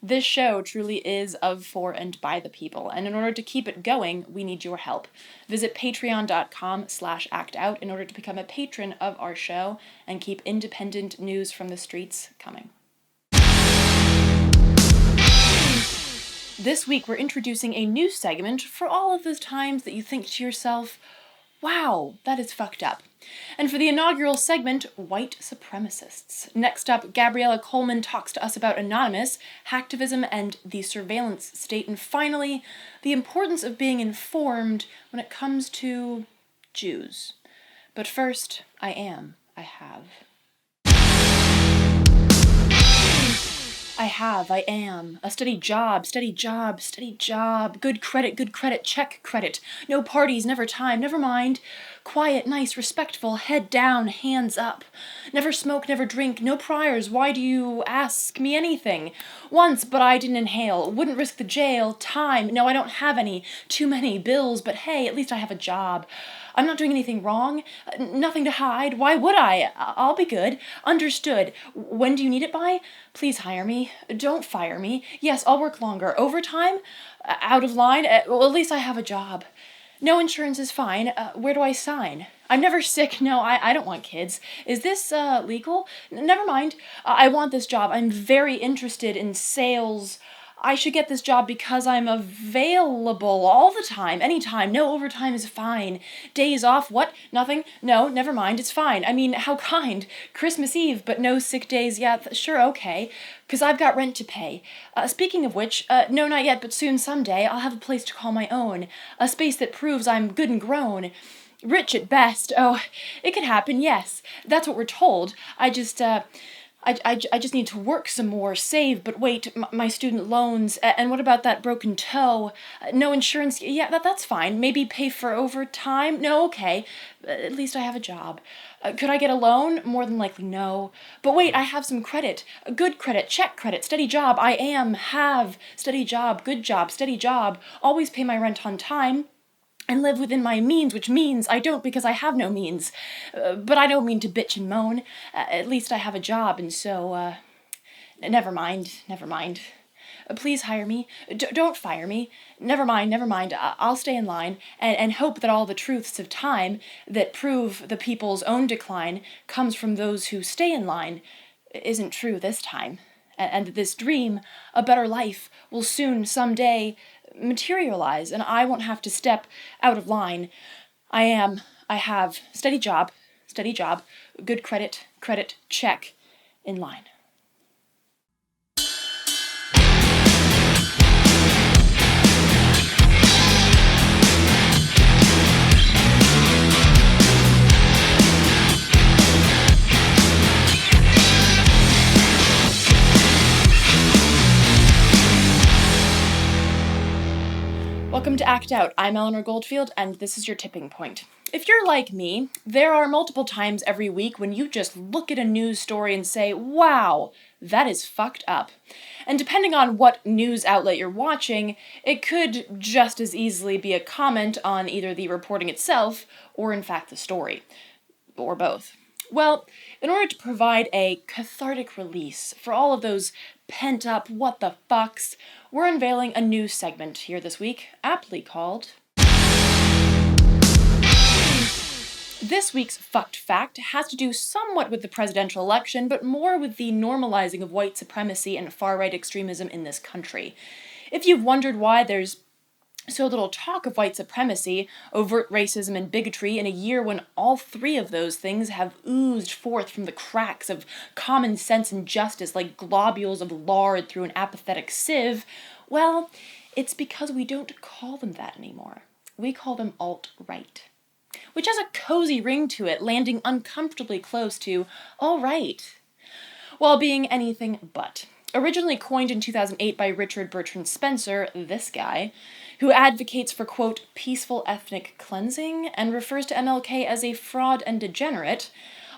This show truly is of, for, and by the people, and in order to keep it going, we need your help. Visit patreon.com/actout in order to become a patron of our show and keep independent news from the streets coming. This week we're introducing a new segment for all of those times that you think to yourself, wow, that is fucked up. And for the inaugural segment, white supremacists. Next up, Gabriella Coleman talks to us about Anonymous, hacktivism, and the surveillance state. And finally, the importance of being informed when it comes to Jews. But first, I have. I am. A steady job, good credit, check credit. No parties, never time, never mind. Quiet, nice, respectful, head down, hands up. Never smoke, never drink, no priors, why do you ask me anything? Once, but I didn't inhale, wouldn't risk the jail, time, no I don't have any, too many bills, but hey, at least I have a job. I'm not doing anything wrong, nothing to hide, why would I? I'll be good. Understood. When do you need it by? Please hire me. Don't fire me. Yes, I'll work longer. Overtime? Out of line? Well, at least I have a job. No insurance is fine. Where do I sign? I'm never sick. No, I don't want kids. Is this legal? Never mind. I want this job. I'm very interested in sales. I should get this job because I'm available all the time, anytime. No overtime is fine. Days off, what? Nothing? No, never mind, it's fine. I mean, how kind. Christmas Eve, but no sick days. Yeah, sure, okay. 'Cause I've got rent to pay. Speaking of which, no, not yet, but soon someday, I'll have a place to call my own. A space that proves I'm good and grown. Rich at best. Oh, it could happen, yes. That's what we're told. I just need to work some more, save, but wait, my student loans, and what about that broken toe? No insurance, yeah, that's fine. Maybe pay for overtime? No, okay. At least I have a job. Could I get a loan? More than likely, no. But wait, I have some credit. Good credit, check credit, steady job, have. Steady job, good job, steady job. Always pay my rent on time. And live within my means, which means I don't because I have no means. But I don't mean to bitch and moan. At least I have a job, and so, never mind. Please hire me. Don't fire me. Never mind. I'll stay in line and hope that all the truths of time that prove the people's own decline comes from those who stay in line isn't true this time. And this dream, a better life, will soon, someday, materialize, and I won't have to step out of line. I have, steady job, good credit, check, in line. Welcome to Act Out. I'm Eleanor Goldfield, and this is your tipping point. If you're like me, there are multiple times every week when you just look at a news story and say, wow, that is fucked up. And depending on what news outlet you're watching, it could just as easily be a comment on either the reporting itself or, in fact, the story. Or both. Well, in order to provide a cathartic release for all of those pent-up what the fucks, we're unveiling a new segment here this week, aptly called... This week's fucked fact has to do somewhat with the presidential election, but more with the normalizing of white supremacy and far-right extremism in this country. If you've wondered why there's so little talk of white supremacy, overt racism, and bigotry in a year when all three of those things have oozed forth from the cracks of common sense and justice like globules of lard through an apathetic sieve, well, it's because we don't call them that anymore. We call them alt-right. Which has a cozy ring to it, landing uncomfortably close to alt-right, while being anything but. Originally coined in 2008 by Richard Bertrand Spencer, this guy, who advocates for, quote, peaceful ethnic cleansing and refers to MLK as a fraud and degenerate,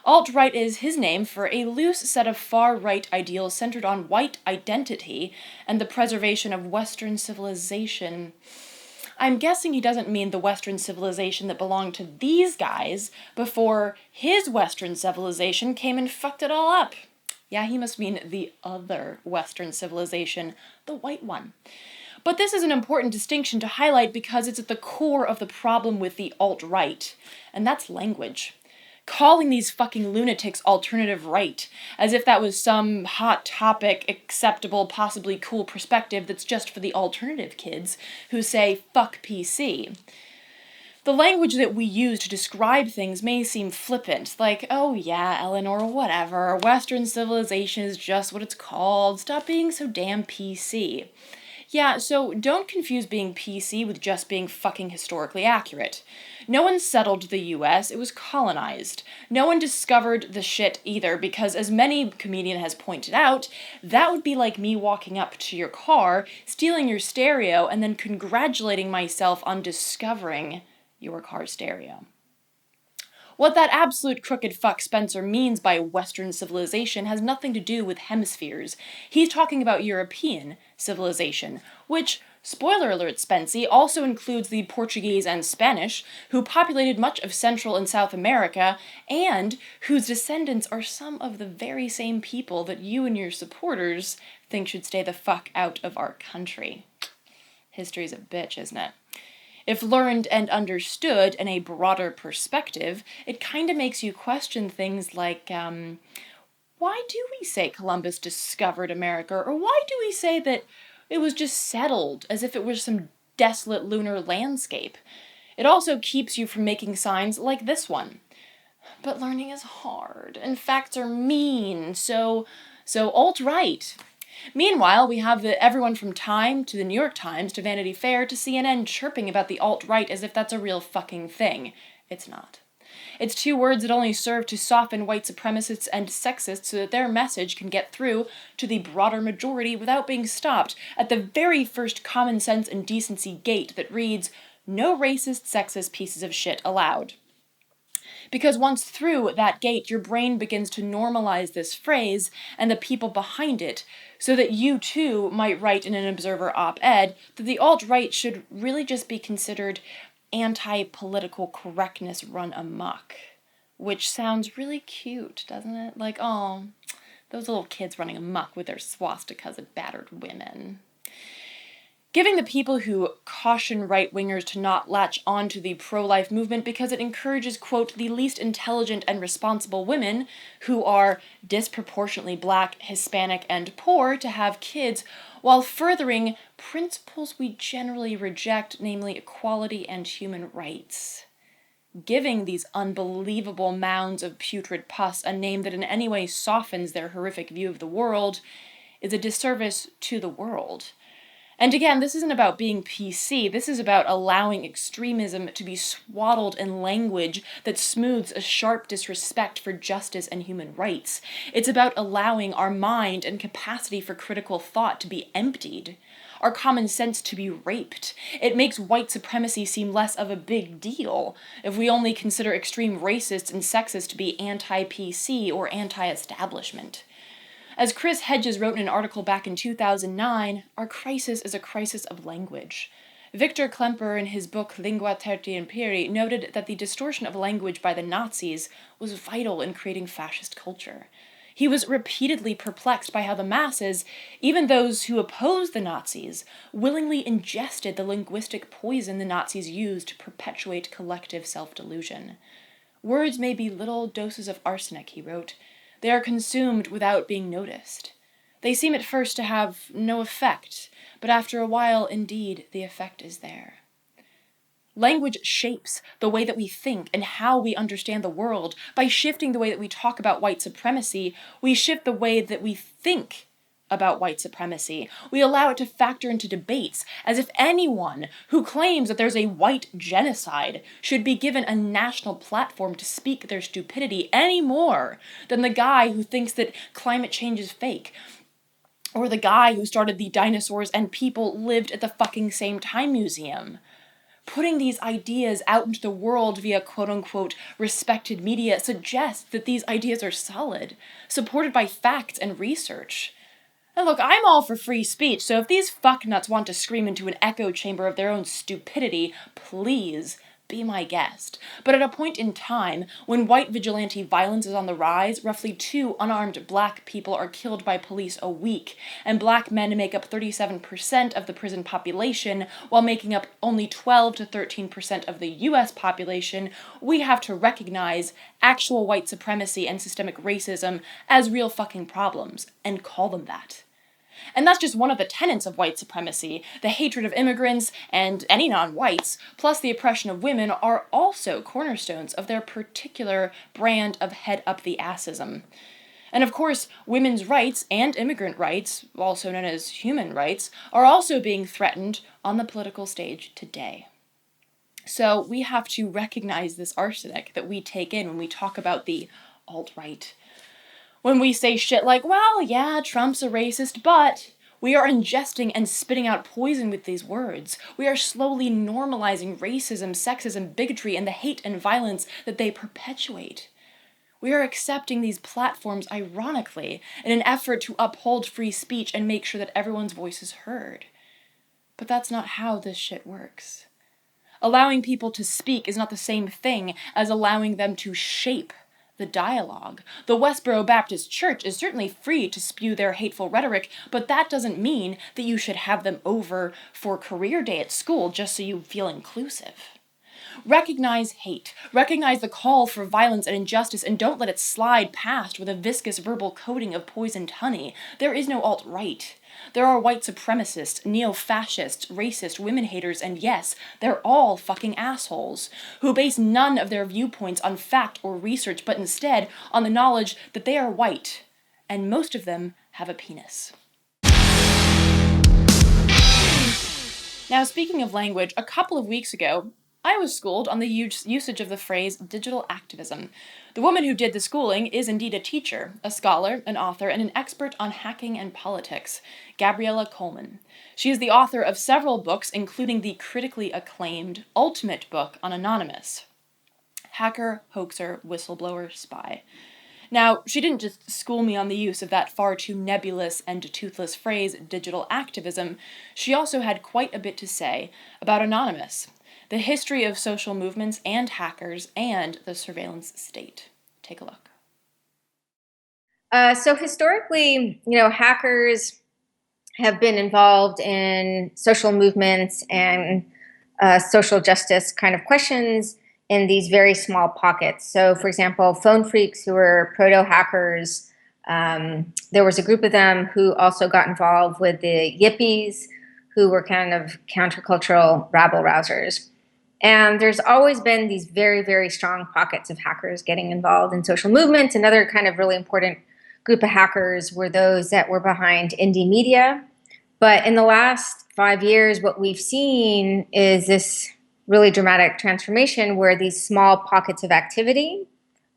alt-right is his name for a loose set of far-right ideals centered on white identity and the preservation of Western civilization. I'm guessing he doesn't mean the Western civilization that belonged to these guys before his Western civilization came and fucked it all up. Yeah, he must mean the other Western civilization, the white one. But this is an important distinction to highlight because it's at the core of the problem with the alt-right, and that's language. Calling these fucking lunatics alternative right, as if that was some hot topic, acceptable, possibly cool perspective that's just for the alternative kids who say, fuck PC. The language that we use to describe things may seem flippant, like, oh yeah, Eleanor, whatever, Western civilization is just what it's called, stop being so damn PC. Yeah, so don't confuse being PC with just being fucking historically accurate. No one settled the US, it was colonized. No one discovered the shit either, because as many comedian has pointed out, that would be like me walking up to your car, stealing your stereo, and then congratulating myself on discovering your car stereo. What that absolute crooked fuck Spencer means by Western civilization has nothing to do with hemispheres. He's talking about European civilization, which, spoiler alert Spency, also includes the Portuguese and Spanish, who populated much of Central and South America, and whose descendants are some of the very same people that you and your supporters think should stay the fuck out of our country. History's a bitch, isn't it? If learned and understood in a broader perspective, it kind of makes you question things like, why do we say Columbus discovered America? Or why do we say that it was just settled as if it was some desolate lunar landscape? It also keeps you from making signs like this one. But learning is hard, and facts are mean, so alt-right. Meanwhile, we have everyone from Time to the New York Times to Vanity Fair to CNN chirping about the alt-right as if that's a real fucking thing. It's not. It's two words that only serve to soften white supremacists and sexists so that their message can get through to the broader majority without being stopped at the very first common sense and decency gate that reads, "No racist, sexist pieces of shit allowed." Because once through that gate, your brain begins to normalize this phrase and the people behind it, so that you too might write in an Observer op-ed that the alt-right should really just be considered anti-political correctness run amok. Which sounds really cute, doesn't it? Like, oh, those little kids running amok with their swastikas at battered women. Giving the people who caution right-wingers to not latch on to the pro-life movement because it encourages, quote, the least intelligent and responsible women, who are disproportionately black, Hispanic, and poor, to have kids, while furthering principles we generally reject, namely equality and human rights. Giving these unbelievable mounds of putrid pus a name that in any way softens their horrific view of the world is a disservice to the world. And again, this isn't about being PC, this is about allowing extremism to be swaddled in language that smooths a sharp disrespect for justice and human rights. It's about allowing our mind and capacity for critical thought to be emptied, our common sense to be raped. It makes white supremacy seem less of a big deal if we only consider extreme racists and sexists to be anti-PC or anti-establishment. As Chris Hedges wrote in an article back in 2009, our crisis is a crisis of language. Victor Klemperer, in his book Lingua Terti Imperi, noted that the distortion of language by the Nazis was vital in creating fascist culture. He was repeatedly perplexed by how the masses, even those who opposed the Nazis, willingly ingested the linguistic poison the Nazis used to perpetuate collective self-delusion. Words may be little doses of arsenic, he wrote. They are consumed without being noticed. They seem at first to have no effect, but after a while, indeed, the effect is there. Language shapes the way that we think and how we understand the world. By shifting the way that we talk about white supremacy, we shift the way that we think about white supremacy. We allow it to factor into debates, as if anyone who claims that there's a white genocide should be given a national platform to speak their stupidity any more than the guy who thinks that climate change is fake, or the guy who started the dinosaurs and people lived at the fucking same time museum. Putting these ideas out into the world via quote-unquote respected media suggests that these ideas are solid, supported by facts and research. And look, I'm all for free speech, so if these fucknuts want to scream into an echo chamber of their own stupidity, please be my guest. But at a point in time, when white vigilante violence is on the rise, roughly 2 unarmed black people are killed by police a week, and black men make up 37% of the prison population, while making up only 12 to 13% of the US population, we have to recognize actual white supremacy and systemic racism as real fucking problems, and call them that. And that's just one of the tenets of white supremacy. The hatred of immigrants and any non-whites, plus the oppression of women, are also cornerstones of their particular brand of head-up-the-assism. And of course, women's rights and immigrant rights, also known as human rights, are also being threatened on the political stage today. So we have to recognize this arsenic that we take in when we talk about the alt-right. When we say shit like, well, yeah, Trump's a racist, but we are ingesting and spitting out poison with these words. We are slowly normalizing racism, sexism, bigotry, and the hate and violence that they perpetuate. We are accepting these platforms ironically in an effort to uphold free speech and make sure that everyone's voice is heard. But that's not how this shit works. Allowing people to speak is not the same thing as allowing them to shape the dialogue. The Westboro Baptist Church is certainly free to spew their hateful rhetoric, but that doesn't mean that you should have them over for career day at school just so you feel inclusive. Recognize hate. Recognize the call for violence and injustice, and don't let it slide past with a viscous verbal coating of poisoned honey. There is no alt-right. There are white supremacists, neo-fascists, racist, women haters, and yes, they're all fucking assholes, who base none of their viewpoints on fact or research, but instead on the knowledge that they are white, and most of them have a penis. Now, speaking of language, a couple of weeks ago, I was schooled on the usage of the phrase digital activism. The woman who did the schooling is indeed a teacher, a scholar, an author, and an expert on hacking and politics, Gabriella Coleman. She is the author of several books, including the critically acclaimed ultimate book on Anonymous, Hacker, Hoaxer, Whistleblower, Spy. Now, she didn't just school me on the use of that far too nebulous and toothless phrase, digital activism. She also had quite a bit to say about Anonymous, the history of social movements and hackers, and the surveillance state. Take a look. So historically, hackers have been involved in social movements and social justice kind of questions in these very small pockets. So, for example, phone phreaks who were proto-hackers, there was a group of them who also got involved with the yippies, who were kind of countercultural rabble-rousers. And there's always been these very, very strong pockets of hackers getting involved in social movements. Another kind of really important group of hackers were those that were behind indie media. But in the last 5 years, what we've seen is this really dramatic transformation where these small pockets of activity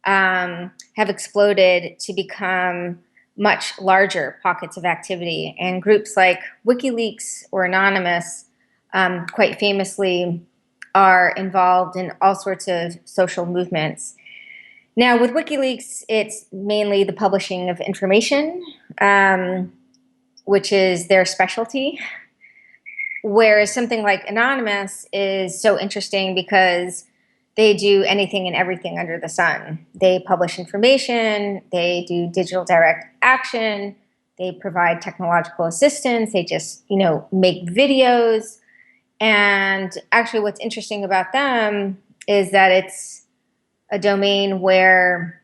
have exploded to become much larger pockets of activity. And groups like WikiLeaks or Anonymous, quite famously, are involved in all sorts of social movements. Now, with WikiLeaks, it's mainly the publishing of information, which is their specialty. Whereas something like Anonymous is so interesting because they do anything and everything under the sun. They publish information, they do digital direct action, they provide technological assistance, they just, make videos. And actually what's interesting about them is that it's a domain where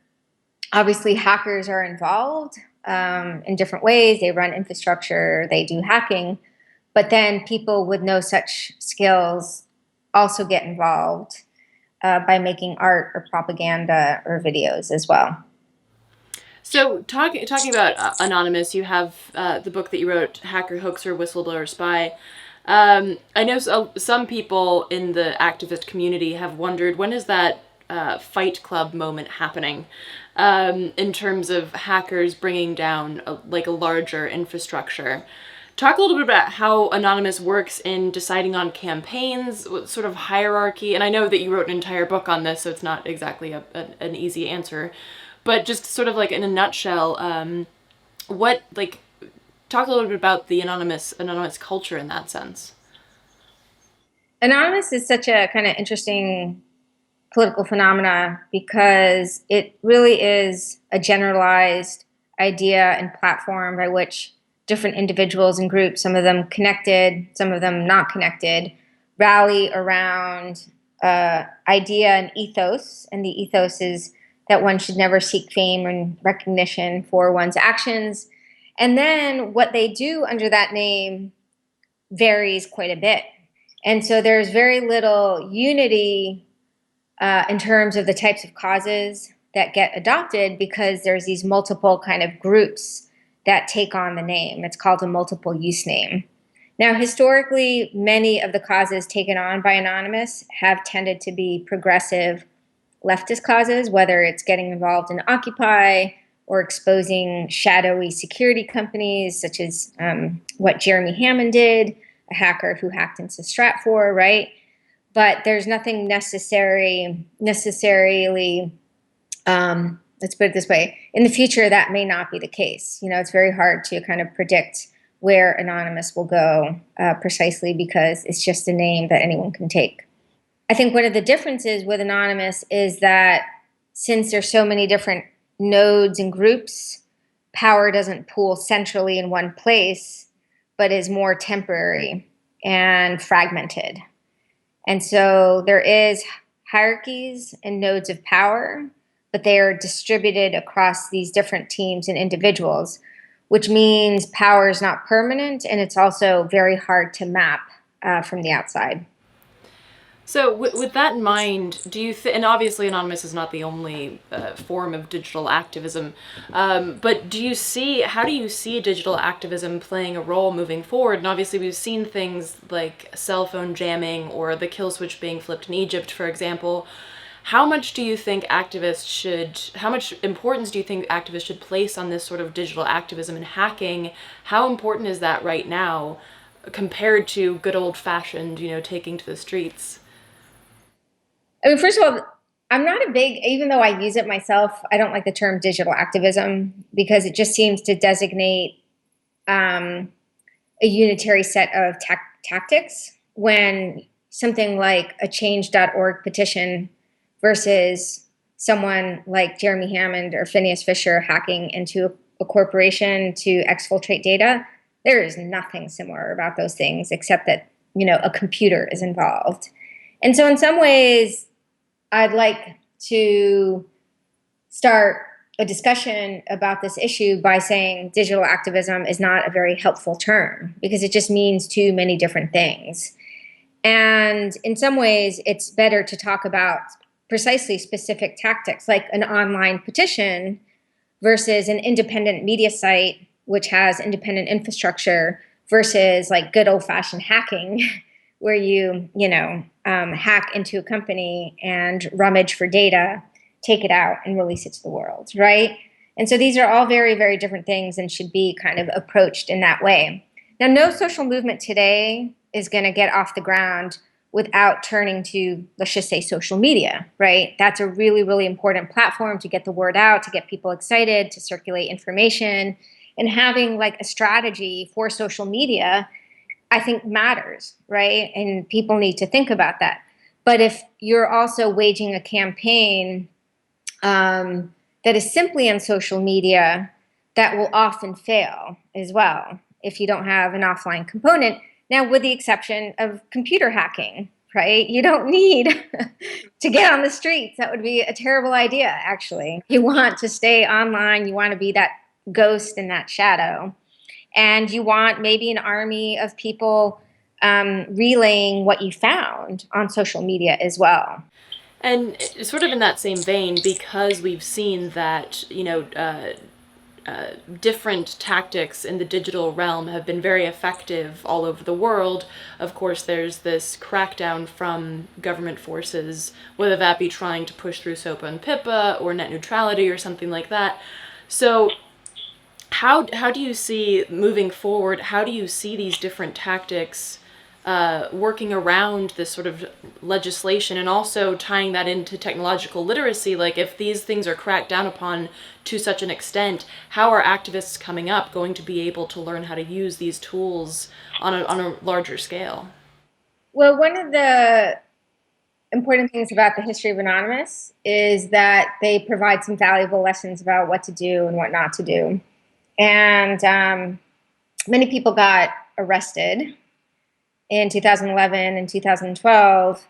obviously hackers are involved in different ways. They run infrastructure, they do hacking, but then people with no such skills also get involved by making art or propaganda or videos as well. So talking about Anonymous, you have the book that you wrote, Hacker, Hoaxer, Whistleblower, Spy. I know some people in the activist community have wondered, when is that Fight Club moment happening in terms of hackers bringing down a larger infrastructure? Talk a little bit about how Anonymous works in deciding on campaigns, what sort of hierarchy, and I know that you wrote an entire book on this, so it's not exactly an easy answer, but just sort of in a nutshell, talk a little bit about the anonymous culture in that sense. Anonymous is such a kind of interesting political phenomena because it really is a generalized idea and platform by which different individuals and groups, some of them connected, some of them not connected, rally around idea and ethos. And the ethos is that one should never seek fame and recognition for one's actions. And then what they do under that name varies quite a bit. And so there's very little unity in terms of the types of causes that get adopted because there's these multiple kind of groups that take on the name. It's called a multiple use name. Now, historically, many of the causes taken on by Anonymous have tended to be progressive leftist causes, whether it's getting involved in Occupy or exposing shadowy security companies, such as what Jeremy Hammond did, a hacker who hacked into Stratfor, right? But there's nothing necessarily, let's put it this way, in the future that may not be the case. You know, it's very hard to kind of predict where Anonymous will go precisely because it's just a name that anyone can take. I think one of the differences with Anonymous is that since there's so many different nodes and groups, power doesn't pool centrally in one place, but is more temporary and fragmented. And so there is hierarchies and nodes of power, but they are distributed across these different teams and individuals, which means power is not permanent, and it's also very hard to map from the outside. So with that in mind, do you and obviously Anonymous is not the only form of digital activism, but how do you see digital activism playing a role moving forward? And obviously we've seen things like cell phone jamming or the kill switch being flipped in Egypt, for example. How much importance do you think activists should place on this sort of digital activism and hacking? How important is that right now compared to good old fashioned, taking to the streets? I mean, first of all, I'm not even though I use it myself, I don't like the term digital activism because it just seems to designate a unitary set of tactics when something like a change.org petition versus someone like Jeremy Hammond or Phineas Fisher hacking into a corporation to exfiltrate data, there is nothing similar about those things except that, a computer is involved. And so in some ways, I'd like to start a discussion about this issue by saying digital activism is not a very helpful term because it just means too many different things. And in some ways, it's better to talk about precisely specific tactics like an online petition versus an independent media site, which has independent infrastructure versus like good old fashioned hacking where you hack into a company and rummage for data, take it out and release it to the world, right? And so these are all very, very different things and should be kind of approached in that way. Now, no social movement today is going to get off the ground without turning to, let's just say, social media, right? That's a really, really important platform to get the word out, to get people excited, to circulate information. And having like a strategy for social media, I think matters, right? And people need to think about that. But if you're also waging a campaign that is simply on social media, that will often fail as well if you don't have an offline component. Now, with the exception of computer hacking, right? You don't need to get on the streets. That would be a terrible idea, actually. You want to stay online. You want to be that ghost in that shadow. And you want maybe an army of people relaying what you found on social media as well. And sort of in that same vein, because we've seen that, different tactics in the digital realm have been very effective all over the world. Of course, there's this crackdown from government forces, whether that be trying to push through SOPA and PIPA or net neutrality or something like that. So how do you see moving forward, how do you see these different tactics working around this sort of legislation and also tying that into technological literacy? Like if these things are cracked down upon to such an extent, how are activists coming up going to be able to learn how to use these tools on a larger scale? Well, one of the important things about the history of Anonymous is that they provide some valuable lessons about what to do and what not to do. And many people got arrested in 2011 and 2012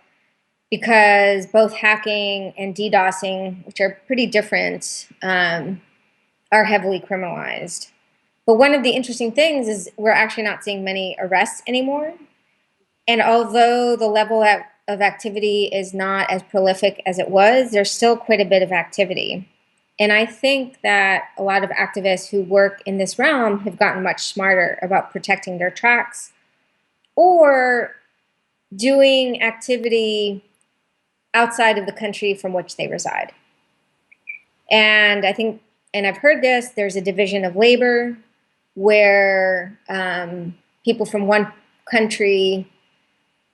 because both hacking and DDoSing, which are pretty different, are heavily criminalized. But one of the interesting things is we're actually not seeing many arrests anymore. And although the level of activity is not as prolific as it was, there's still quite a bit of activity. And I think that a lot of activists who work in this realm have gotten much smarter about protecting their tracks or doing activity outside of the country from which they reside. And I think, and I've heard this, there's a division of labor where people from one country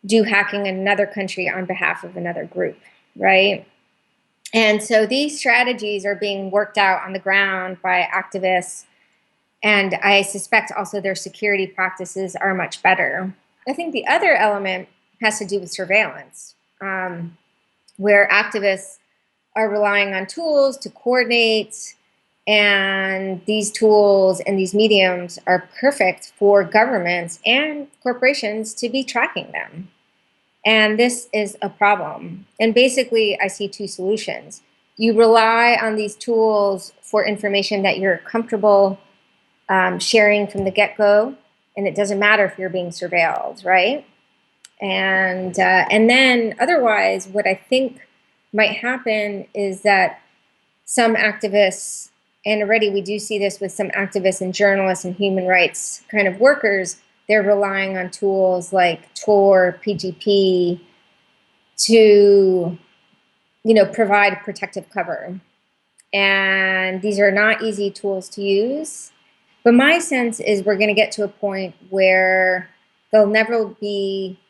do hacking in another country on behalf of another group, right? And so these strategies are being worked out on the ground by activists, and I suspect also their security practices are much better. I think the other element has to do with surveillance, where activists are relying on tools to coordinate, and these tools and these mediums are perfect for governments and corporations to be tracking them. And this is a problem. And basically, I see two solutions. You rely on these tools for information that you're comfortable sharing from the get-go, and it doesn't matter if you're being surveilled, right? And then otherwise, what I think might happen is that some activists, and already we do see this with some activists and journalists and human rights kind of workers, they're relying on tools like Tor, PGP to, provide protective cover. And these are not easy tools to use. But my sense is we're going to get to a point where they'll never be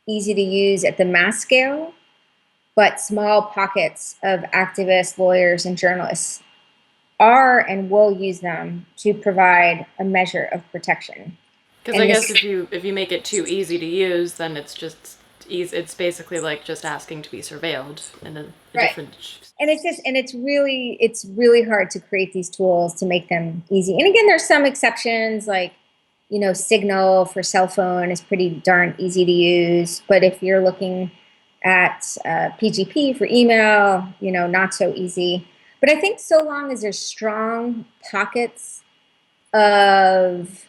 easy to use at the mass scale, but small pockets of activists, lawyers, and journalists are and will use them to provide a measure of protection. Because I guess if you make it too easy to use, then it's just easy. It's basically like just asking to be surveilled in a right. different. And it's really hard to create these tools to make them easy. And again, there's some exceptions, like Signal for cell phone is pretty darn easy to use. But if you're looking at PGP for email, not so easy. But I think so long as there's strong pockets of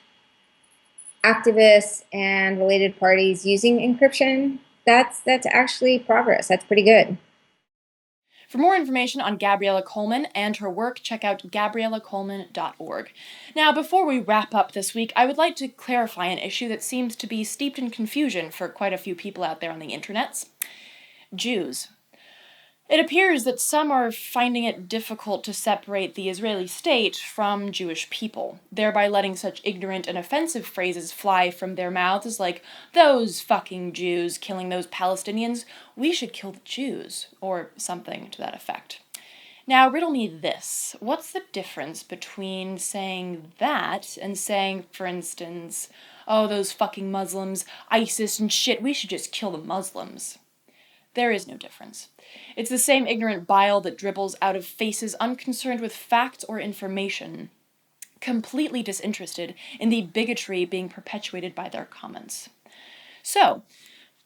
activists and related parties using encryption, that's actually progress. That's pretty good. For more information on Gabriella Coleman and her work, check out gabriellacoleman.org. Now, before we wrap up this week, I would like to clarify an issue that seems to be steeped in confusion for quite a few people out there on the internets. Jews. It appears that some are finding it difficult to separate the Israeli state from Jewish people, thereby letting such ignorant and offensive phrases fly from their mouths like, "Those fucking Jews killing those Palestinians, we should kill the Jews," or something to that effect. Now, riddle me this. What's the difference between saying that and saying, for instance, "Oh, those fucking Muslims, ISIS and shit, we should just kill the Muslims"? There is no difference. It's the same ignorant bile that dribbles out of faces unconcerned with facts or information, completely disinterested in the bigotry being perpetuated by their comments. So,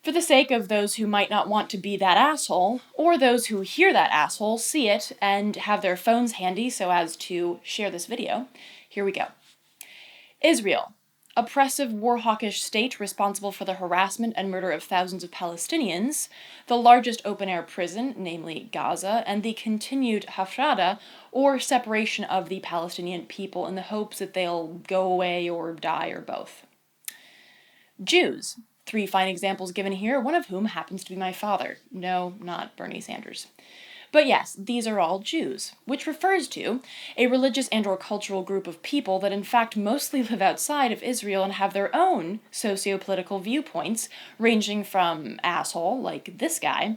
for the sake of those who might not want to be that asshole, or those who hear that asshole, see it, and have their phones handy so as to share this video, here we go. Israel. Oppressive, war-hawkish state responsible for the harassment and murder of thousands of Palestinians, the largest open-air prison, namely Gaza, and the continued hafrada, or separation of the Palestinian people in the hopes that they'll go away or die or both. Jews. 3 fine examples given here, one of whom happens to be my father. No, not Bernie Sanders. But yes, these are all Jews, which refers to a religious and or cultural group of people that in fact mostly live outside of Israel and have their own socio-political viewpoints, ranging from asshole, like this guy,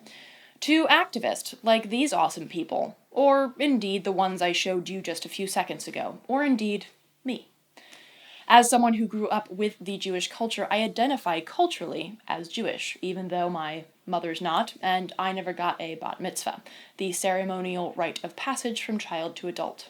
to activist, like these awesome people, or indeed the ones I showed you just a few seconds ago, or indeed me. As someone who grew up with the Jewish culture, I identify culturally as Jewish, even though my mother's not, and I never got a bat mitzvah, the ceremonial rite of passage from child to adult.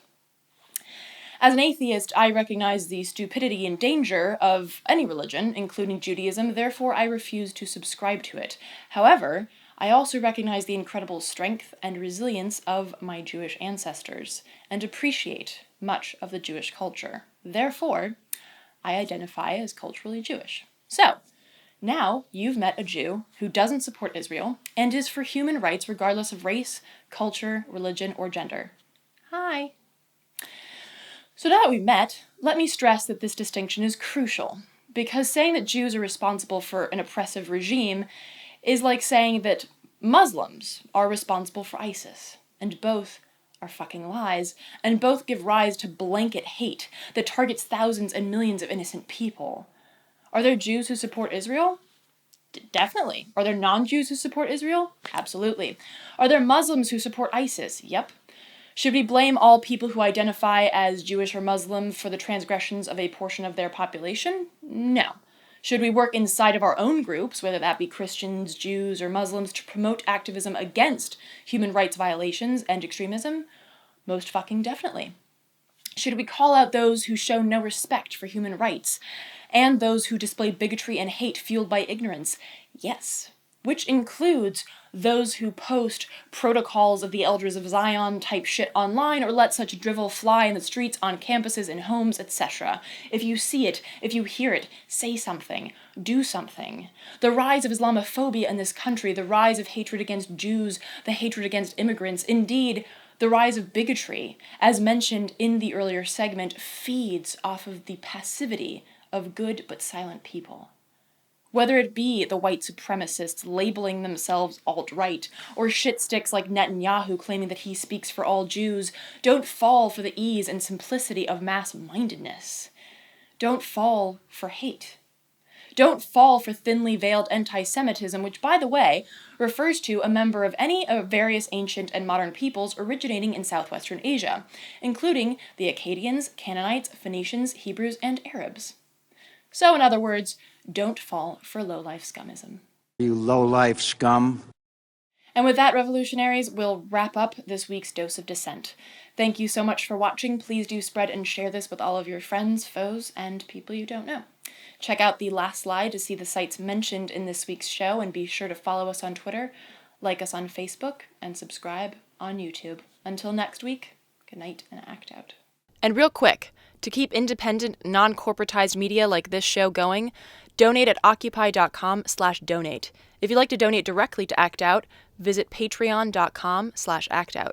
As an atheist, I recognize the stupidity and danger of any religion, including Judaism, therefore I refuse to subscribe to it. However, I also recognize the incredible strength and resilience of my Jewish ancestors, and appreciate much of the Jewish culture. Therefore, I identify as culturally Jewish. So, now you've met a Jew who doesn't support Israel and is for human rights regardless of race, culture, religion, or gender. Hi. So now that we've met, let me stress that this distinction is crucial, because saying that Jews are responsible for an oppressive regime is like saying that Muslims are responsible for ISIS, and both are fucking lies, and both give rise to blanket hate that targets thousands and millions of innocent people. Are there Jews who support Israel? Definitely. Are there non-Jews who support Israel? Absolutely. Are there Muslims who support ISIS? Yep. Should we blame all people who identify as Jewish or Muslim for the transgressions of a portion of their population? No. Should we work inside of our own groups, whether that be Christians, Jews, or Muslims, to promote activism against human rights violations and extremism? Most fucking definitely. Should we call out those who show no respect for human rights, and those who display bigotry and hate fueled by ignorance? Yes. Which includes those who post protocols of the Elders of Zion type shit online, or let such drivel fly in the streets, on campuses, in homes, etc. If you see it, if you hear it, say something, do something. The rise of Islamophobia in this country, the rise of hatred against Jews, the hatred against immigrants, indeed, the rise of bigotry, as mentioned in the earlier segment, feeds off of the passivity of good but silent people. Whether it be the white supremacists labeling themselves alt-right, or shitsticks like Netanyahu claiming that he speaks for all Jews, don't fall for the ease and simplicity of mass-mindedness. Don't fall for hate. Don't fall for thinly veiled anti-Semitism, which, by the way, refers to a member of any of various ancient and modern peoples originating in southwestern Asia, including the Akkadians, Canaanites, Phoenicians, Hebrews, and Arabs. So, in other words, don't fall for low-life scumism. You low-life scum. And with that, revolutionaries, we'll wrap up this week's Dose of Dissent. Thank you so much for watching. Please do spread and share this with all of your friends, foes, and people you don't know. Check out the last slide to see the sites mentioned in this week's show, and be sure to follow us on Twitter, like us on Facebook, and subscribe on YouTube. Until next week, good night and act out. And real quick, to keep independent, non-corporatized media like this show going, donate at Occupy.com/donate. If you'd like to donate directly to Act Out, visit Patreon.com/actout.